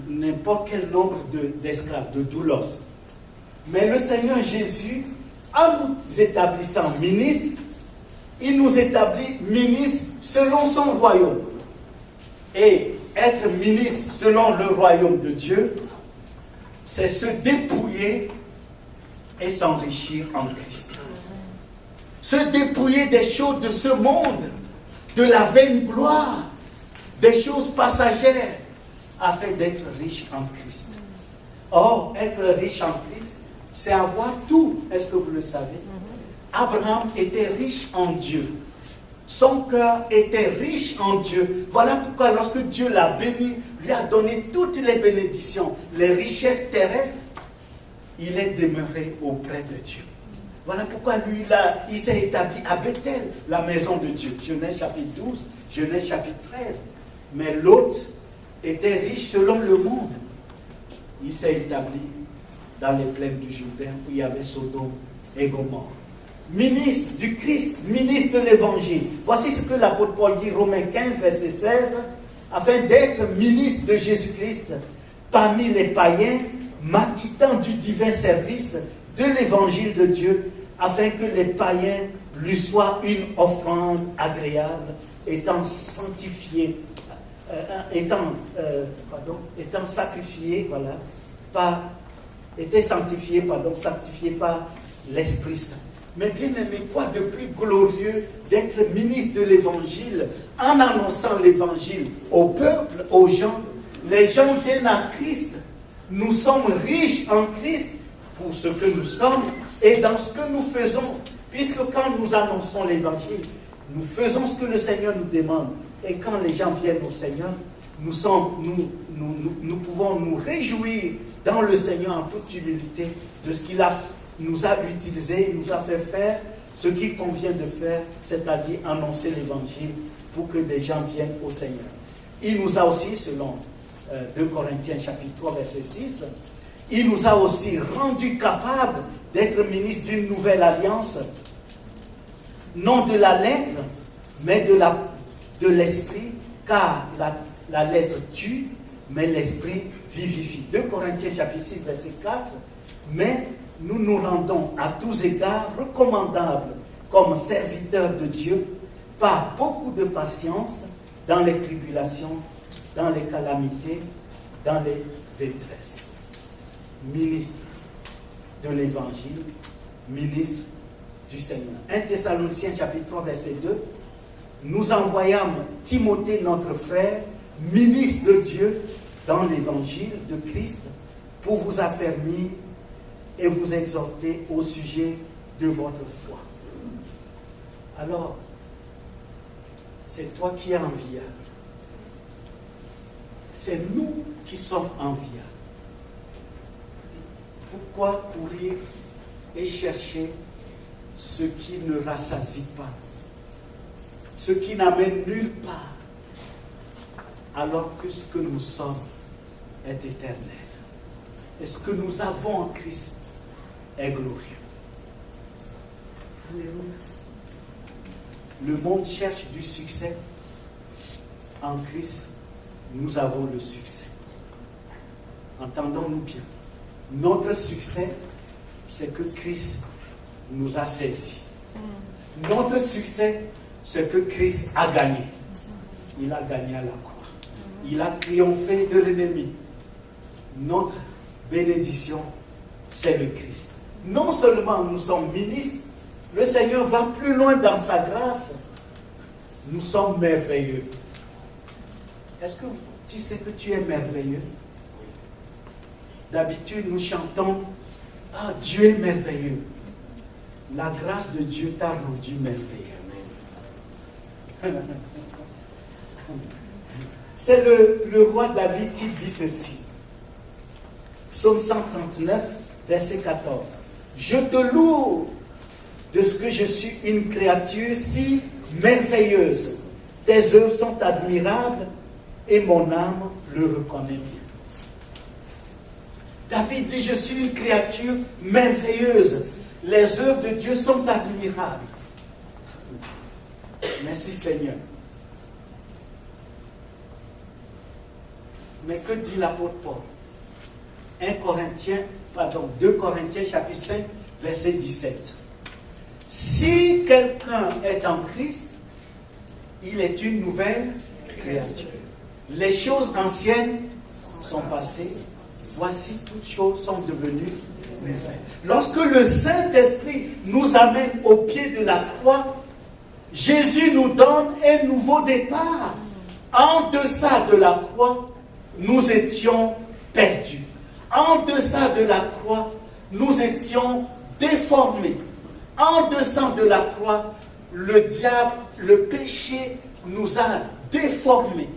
n'importe quel nombre d'esclaves, de doulos. Mais le Seigneur Jésus, en nous établissant ministres, il nous établit ministres selon son royaume. Et être ministre selon le royaume de Dieu, c'est se dépouiller et s'enrichir en Christ. Se dépouiller des choses de ce monde, de la vaine gloire, des choses passagères, afin d'être riche en Christ. Or, être riche en Christ, c'est avoir tout. Est-ce que vous le savez? Abraham était riche en Dieu. Son cœur était riche en Dieu. Voilà pourquoi lorsque Dieu l'a béni, lui a donné toutes les bénédictions, les richesses terrestres, il est demeuré auprès de Dieu. Voilà pourquoi lui, il s'est établi à Bethel, la maison de Dieu. Genèse chapitre 12, Genèse chapitre 13. Mais l'autre était riche selon le monde. Il s'est établi dans les plaines du Jourdain où il y avait Sodome et Gomorrhe. Ministre du Christ, ministre de l'Évangile. Voici ce que l'apôtre Paul dit, Romains 15, verset 16, afin d'être ministre de Jésus-Christ parmi les païens, m'acquittant du divin service de l'Évangile de Dieu, afin que les païens lui soient une offrande agréable, étant sanctifiés étant sanctifié, sanctifié par l'Esprit Saint. Mais bien aimé, quoi de plus glorieux d'être ministre de l'Évangile en annonçant l'Évangile au peuple, aux gens. Les gens viennent à Christ. Nous sommes riches en Christ pour ce que nous sommes et dans ce que nous faisons. Puisque quand nous annonçons l'Évangile, nous faisons ce que le Seigneur nous demande. Et quand les gens viennent au Seigneur, nous pouvons nous réjouir dans le Seigneur en toute humilité de ce qu'il nous a utilisé, nous a fait faire ce qu'il convient de faire, c'est-à-dire annoncer l'Évangile pour que des gens viennent au Seigneur. Il nous a aussi, selon 2 Corinthiens chapitre 3, verset 6, il nous a aussi rendus capables d'être ministres d'une nouvelle alliance, non de la lettre, mais de l'esprit, car la lettre tue, mais l'esprit vivifie. 2 Corinthiens chapitre 6, verset 4, mais nous nous rendons à tous égards recommandables comme serviteurs de Dieu par beaucoup de patience dans les tribulations, dans les calamités, dans les détresses. Ministre de l'Évangile, ministre du Seigneur. 1 Thessaloniciens chapitre 3, verset 2, nous envoyâmes Timothée, notre frère, ministre de Dieu dans l'Évangile de Christ, pour vous affermir et vous exhorter au sujet de votre foi. Alors, c'est toi qui es enviable. C'est nous qui sommes enviables. Pourquoi courir et chercher ce qui ne rassasie pas, ce qui n'amène nulle part, alors que ce que nous sommes est éternel. Et ce que nous avons en Christ est glorieux. Le monde cherche du succès. En Christ, nous avons le succès. Entendons-nous bien. Notre succès, c'est que Christ nous a saisis. Notre succès, c'est que Christ a gagné. Il a gagné à la croix. Il a triomphé de l'ennemi. Notre bénédiction, c'est le Christ. Non seulement nous sommes ministres, le Seigneur va plus loin dans sa grâce. Nous sommes merveilleux. Est-ce que tu sais que tu es merveilleux? D'habitude, nous chantons « Ah, Dieu est merveilleux ». La grâce de Dieu t'a rendu merveilleux. C'est le roi David qui dit ceci. Psaume 139, verset 14. « Je te loue de ce que je suis une créature si merveilleuse. Tes œuvres sont admirables et mon âme le reconnaît bien. » David dit, je suis une créature merveilleuse. Les œuvres de Dieu sont admirables. Merci Seigneur. Mais que dit l'apôtre Paul? 2 Corinthiens chapitre 5, verset 17. Si quelqu'un est en Christ, il est une nouvelle créature. Les choses anciennes sont passées. Voici, toutes choses sont devenues nouvelles. Lorsque le Saint-Esprit nous amène au pied de la croix, Jésus nous donne un nouveau départ. En deçà de la croix, nous étions perdus. En deçà de la croix, nous étions déformés. En deçà de la croix, le diable, le péché nous a déformés.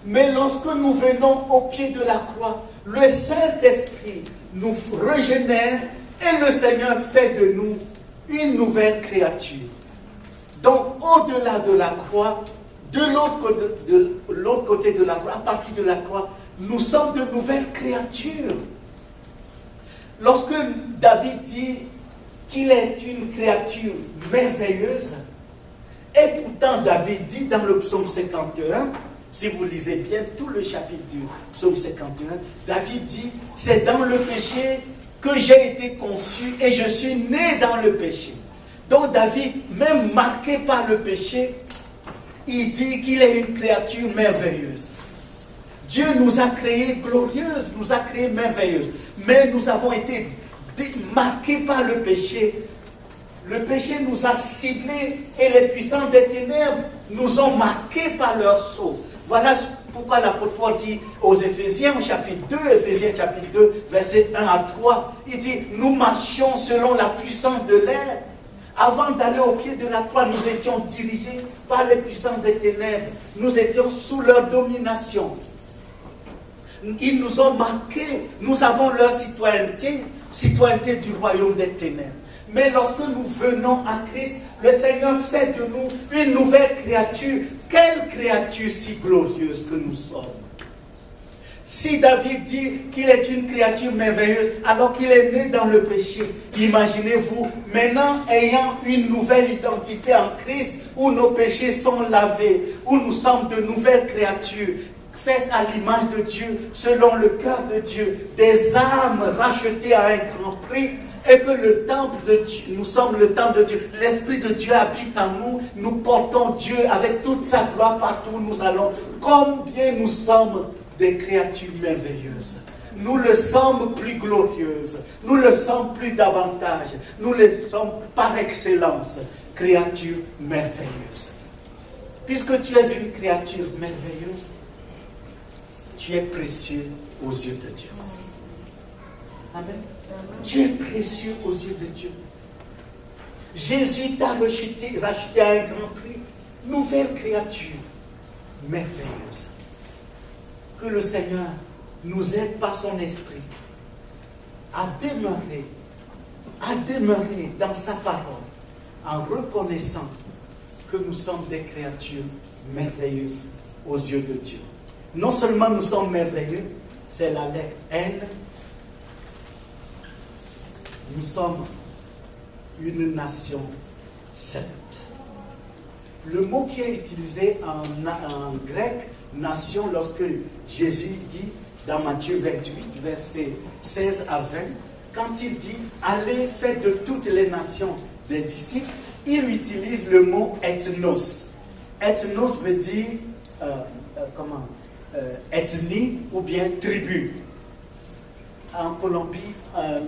Mais lorsque nous venons au pied de la croix, le Saint-Esprit nous régénère et le Seigneur fait de nous une nouvelle créature. Donc, au-delà de la croix, de l'autre côté de la croix, à partir de la croix, nous sommes de nouvelles créatures. Lorsque David dit qu'il est une créature merveilleuse, et pourtant David dit dans le psaume 51, si vous lisez bien tout le chapitre du psaume 51, David dit, c'est dans le péché que j'ai été conçu et je suis né dans le péché. Donc David, même marqué par le péché, il dit qu'il est une créature merveilleuse. Dieu nous a créés glorieuses, nous a créés merveilleuses. Mais nous avons été marqués par le péché. Le péché nous a ciblés et les puissants des ténèbres nous ont marqués par leur sceau. Voilà pourquoi l'apôtre Paul dit aux Éphésiens, au chapitre 2, Éphésiens chapitre 2, versets 1 à 3, il dit, nous marchions selon la puissance de l'air. Avant d'aller au pied de la croix, nous étions dirigés par les puissants des ténèbres. Nous étions sous leur domination. Ils nous ont marqués, nous avons leur citoyenneté du royaume des ténèbres. Mais lorsque nous venons à Christ, le Seigneur fait de nous une nouvelle créature. Quelle créature si glorieuse que nous sommes. Si David dit qu'il est une créature merveilleuse alors qu'il est né dans le péché, imaginez-vous, maintenant ayant une nouvelle identité en Christ, où nos péchés sont lavés, où nous sommes de nouvelles créatures, faites à l'image de Dieu, selon le cœur de Dieu, des âmes rachetées à un grand prix, et que le temple de Dieu, nous sommes le temple de Dieu, l'Esprit de Dieu habite en nous, nous portons Dieu avec toute sa gloire partout où nous allons. Combien nous sommes des créatures merveilleuses. Nous le sommes plus glorieuses, nous le sommes plus davantage, nous le sommes par excellence, créatures merveilleuses. Puisque tu es une créature merveilleuse, tu es précieux aux yeux de Dieu. Amen. Tu es précieux aux yeux de Dieu. Jésus t'a racheté à un grand prix. Nouvelle créature merveilleuse. Que le Seigneur nous aide par son esprit à demeurer dans sa parole en reconnaissant que nous sommes des créatures merveilleuses aux yeux de Dieu. Non seulement nous sommes merveilleux, c'est la lettre N. Nous sommes une nation sainte. Le mot qui est utilisé en grec, nation, lorsque Jésus dit dans Matthieu 28, versets 16 à 20, quand il dit « Allez, faites de toutes les nations des disciples », il utilise le mot « ethnos ». Ethnos veut dire ethnie ou bien tribu. En Colombie,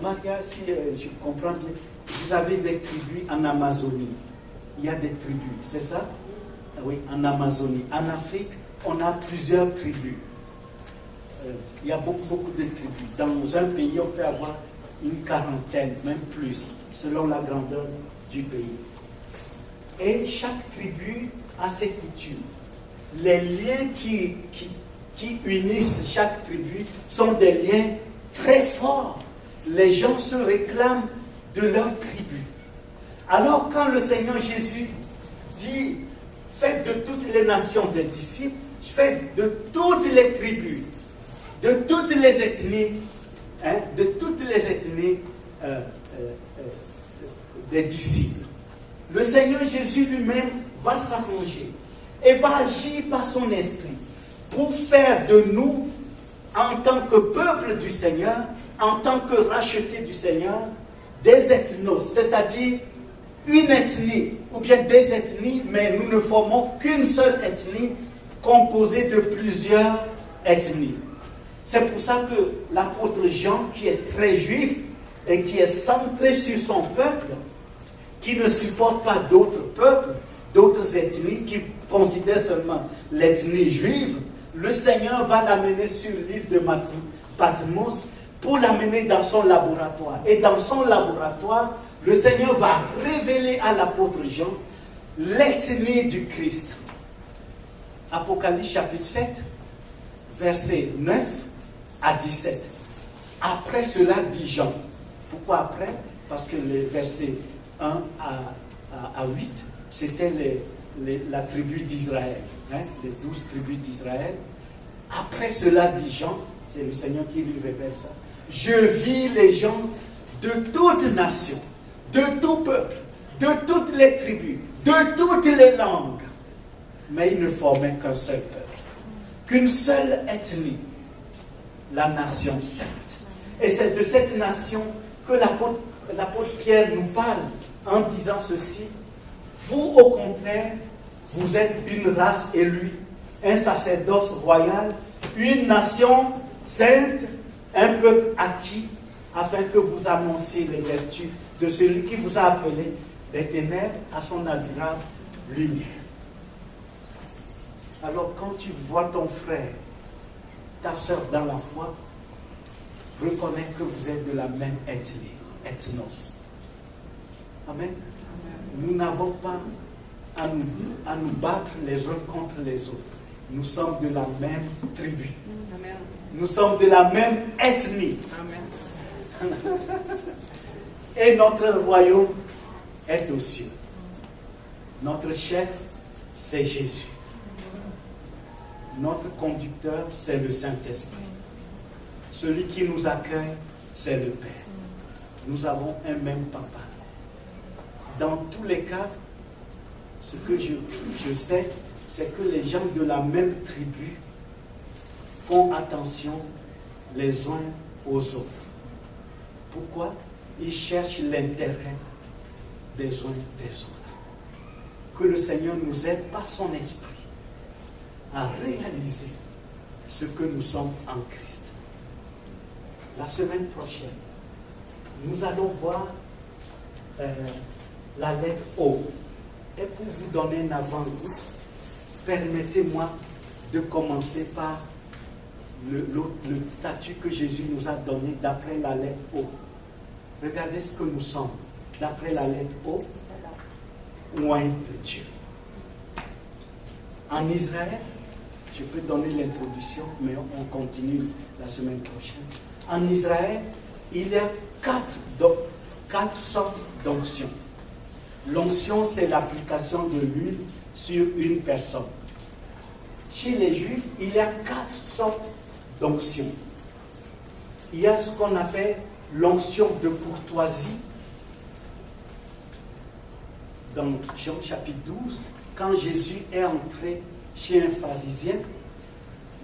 Maria, si je comprends bien, vous avez des tribus en Amazonie. Il y a des tribus, c'est ça? Oui, en Amazonie. En Afrique, on a plusieurs tribus. Il y a beaucoup de tribus. Dans un pays, on peut avoir une quarantaine, même plus, selon la grandeur du pays. Et chaque tribu a ses coutumes. Les liens qui unissent chaque tribu sont des liens très forts. Les gens se réclament de leur tribu. Alors quand le Seigneur Jésus dit « Faites de toutes les nations des disciples », faites de toutes les tribus, de toutes les ethnies, des disciples. Le Seigneur Jésus lui-même va s'arranger et va agir par son esprit pour faire de nous, en tant que peuple du Seigneur, en tant que rachetés du Seigneur, des ethnos, c'est-à-dire une ethnie, ou bien des ethnies, mais nous ne formons qu'une seule ethnie composée de plusieurs ethnies. C'est pour ça que l'apôtre Jean, qui est très juif et qui est centré sur son peuple, qui ne supporte pas d'autres peuples, d'autres ethnies, qui considère seulement l'ethnie juive, le Seigneur va l'amener sur l'île de Patmos pour l'amener dans son laboratoire. Et dans son laboratoire, le Seigneur va révéler à l'apôtre Jean l'ethnie du Christ. Apocalypse chapitre 7, versets 9 à 17. Après cela, dit Jean. Pourquoi après? Parce que les versets 1 à 8, c'était la tribu d'Israël, les 12 tribus d'Israël. Après cela, dit Jean, c'est le Seigneur qui lui révèle ça. Je vis les gens de toutes nations, de tout peuple, de toutes les tribus, de toutes les langues. Mais ils ne formaient qu'un seul peuple, qu'une seule ethnie, la nation sainte. Et c'est de cette nation que l'apôtre Pierre nous parle en disant ceci. Vous, au contraire, Vous êtes une race élue, un sacerdoce royal, une nation sainte, un peuple acquis, afin que vous annonciez les vertus de celui qui vous a appelé des ténèbres à son admirable lumière. Alors quand tu vois ton frère, ta soeur dans la foi, reconnais que vous êtes de la même ethnie, ethnos. Amen. Nous n'avons pas à nous battre les uns contre les autres. Nous sommes de la même tribu. Amen. Nous sommes de la même ethnie. Amen. Et notre royaume est aux cieux. Notre chef, c'est Jésus. Notre conducteur, c'est le Saint-Esprit. Celui qui nous accueille, c'est le Père. Nous avons un même papa. Dans tous les cas, ce que je sais, c'est que les gens de la même tribu font attention les uns aux autres. Pourquoi? Ils cherchent l'intérêt des uns des autres. Que le Seigneur nous aide par son esprit à réaliser ce que nous sommes en Christ. La semaine prochaine, nous allons voir la lettre O. Et pour vous donner un avant-goût, permettez-moi de commencer par le statut que Jésus nous a donné d'après la lettre O. Regardez ce que nous sommes d'après la lettre O, loin de Dieu. En Israël, je peux donner l'introduction, mais on continue la semaine prochaine. En Israël, il y a quatre sortes d'onction. L'onction, c'est l'application de l'huile sur une personne. Chez les Juifs, il y a 4 sortes d'onction. Il y a ce qu'on appelle l'onction de courtoisie. Dans Jean chapitre 12, quand Jésus est entré chez un pharisien,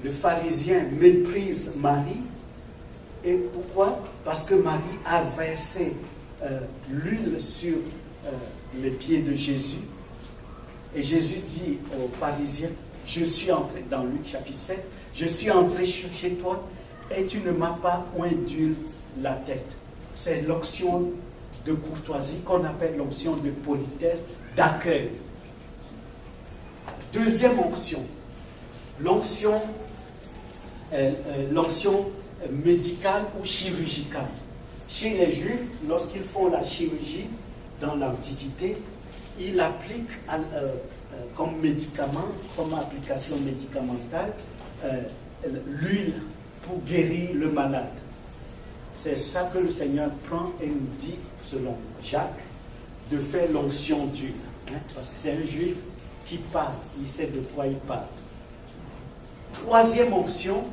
le pharisien méprise Marie. Et pourquoi? Parce que Marie a versé l'huile sur les pieds de Jésus. Et Jésus dit aux pharisiens, je suis entré, dans Luc chapitre 7, je suis entré chez toi et tu ne m'as pas oint d'huile la tête. C'est l'onction de courtoisie qu'on appelle l'onction de politesse, d'accueil. Deuxième onction, l'onction médicale ou chirurgicale. Chez les Juifs, lorsqu'ils font la chirurgie dans l'Antiquité, ils appliquent comme médicament, comme application médicamentale, l'huile pour guérir le malade. C'est ça que le Seigneur prend et nous dit, selon Jacques, de faire l'onction d'huile. Parce que c'est un Juif qui parle, il sait de quoi il parle. Troisième onction,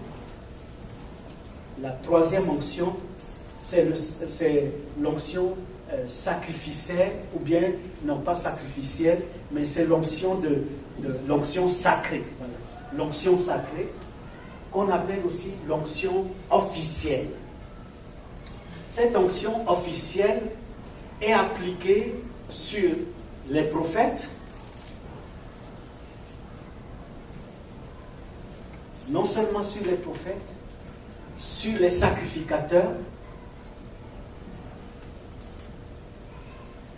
la troisième onction, c'est l'onction sacrificielle, ou bien, non pas sacrificielle, mais c'est l'onction l'onction sacrée. Voilà. L'onction sacrée, qu'on appelle aussi l'onction officielle. Cette onction officielle est appliquée sur les prophètes, non seulement sur les prophètes, sur les sacrificateurs,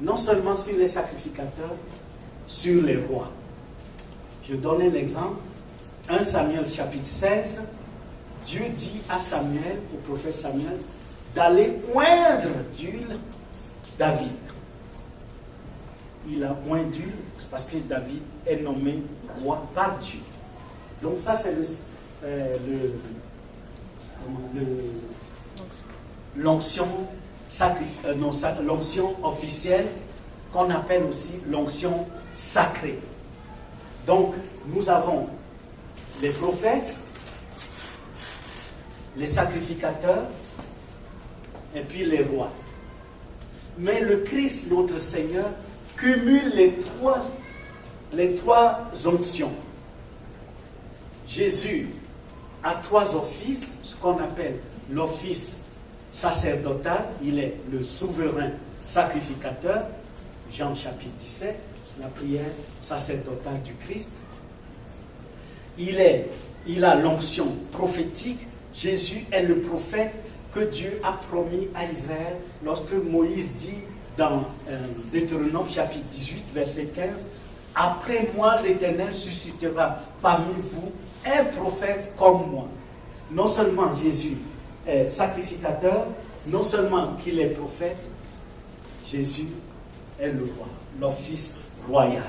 non seulement sur les sacrificateurs, sur les rois. Je donne un exemple. 1 Samuel chapitre 16, Dieu dit à Samuel, au prophète Samuel, d'aller oindre d'huile David. Il a oint d'huile parce que David est nommé roi par Dieu. Donc ça c'est l'onction officielle qu'on appelle aussi l'onction sacrée. Donc nous avons les prophètes, les sacrificateurs et puis les rois. Mais le Christ, notre Seigneur, cumule les trois onctions. Jésus a 3 offices, ce qu'on appelle l'office sacerdotal, il est le souverain sacrificateur, Jean chapitre 17, C'est la prière sacerdotale du Christ. Il a l'onction prophétique. Jésus est le prophète que Dieu a promis à Israël lorsque Moïse dit dans Deutéronome chapitre 18, verset 15, « Après moi, l'Éternel suscitera parmi vous un prophète comme moi. » Non seulement Jésus est sacrificateur, non seulement qu'il est prophète, Jésus est le roi, l'office royal.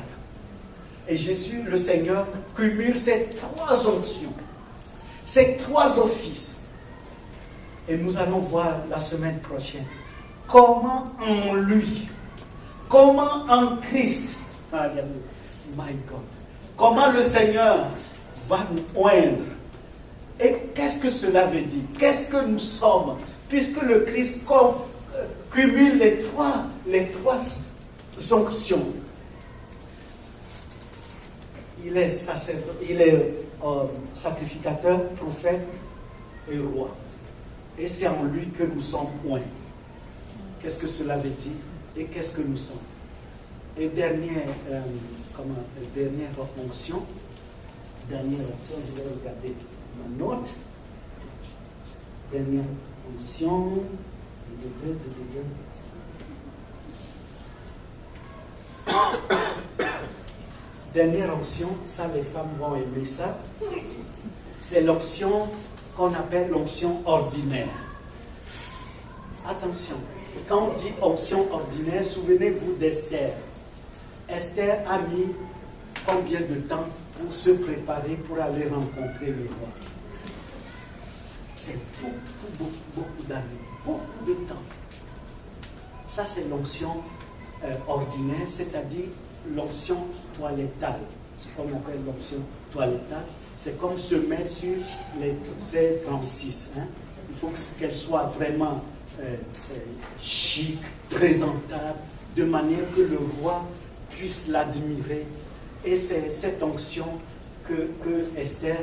Et Jésus, le Seigneur, cumule ces trois onctions, ces trois offices. Et nous allons voir la semaine prochaine comment en lui, comment en Christ, my God, comment le Seigneur va nous oindre. Et qu'est-ce que cela veut dire? Qu'est-ce que nous sommes? Puisque le Christ cumule les trois onctions. Il est sacrificateur, prophète et roi. Et c'est en lui que nous sommes oints. Qu'est-ce que cela veut dire? Et qu'est-ce que nous sommes? Et dernière onction, je vais regarder ma note. Dernière onction. Dernière onction, ça les femmes vont aimer ça. C'est l'onction qu'on appelle l'onction ordinaire. Attention, quand on dit onction ordinaire, souvenez-vous d'Esther. Esther a mis combien de temps pour se préparer pour aller rencontrer le roi? C'est beaucoup d'années, beaucoup de temps. Ça, c'est l'onction ordinaire, c'est-à-dire l'onction toilettale. Ce qu'on appelle l'onction toilettale. C'est comme se mettre sur les 36. Hein? Il faut qu'elle soit vraiment chic, présentable, de manière que le roi puisse l'admirer. Et c'est cette onction que Esther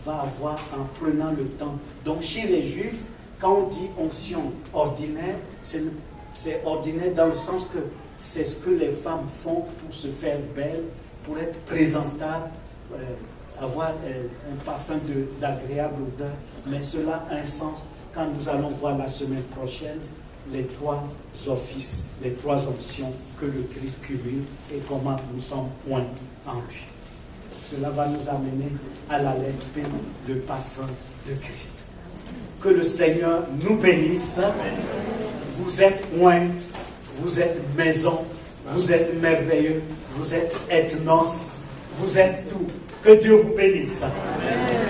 va avoir en prenant le temps. Donc chez les Juifs, quand on dit onction ordinaire, c'est ordinaire dans le sens que c'est ce que les femmes font pour se faire belles, pour être présentables, avoir un parfum d'agréable odeur. Mais cela a un sens quand nous allons voir la semaine prochaine les trois offices, les trois options que le Christ cumule et comment nous sommes oints en lui. Cela va nous amener à la lettre P, le parfum de Christ. Que le Seigneur nous bénisse. Vous êtes oints, vous êtes maison, vous êtes merveilleux, vous êtes ethnos, vous êtes tout. Que Dieu vous bénisse. Amen.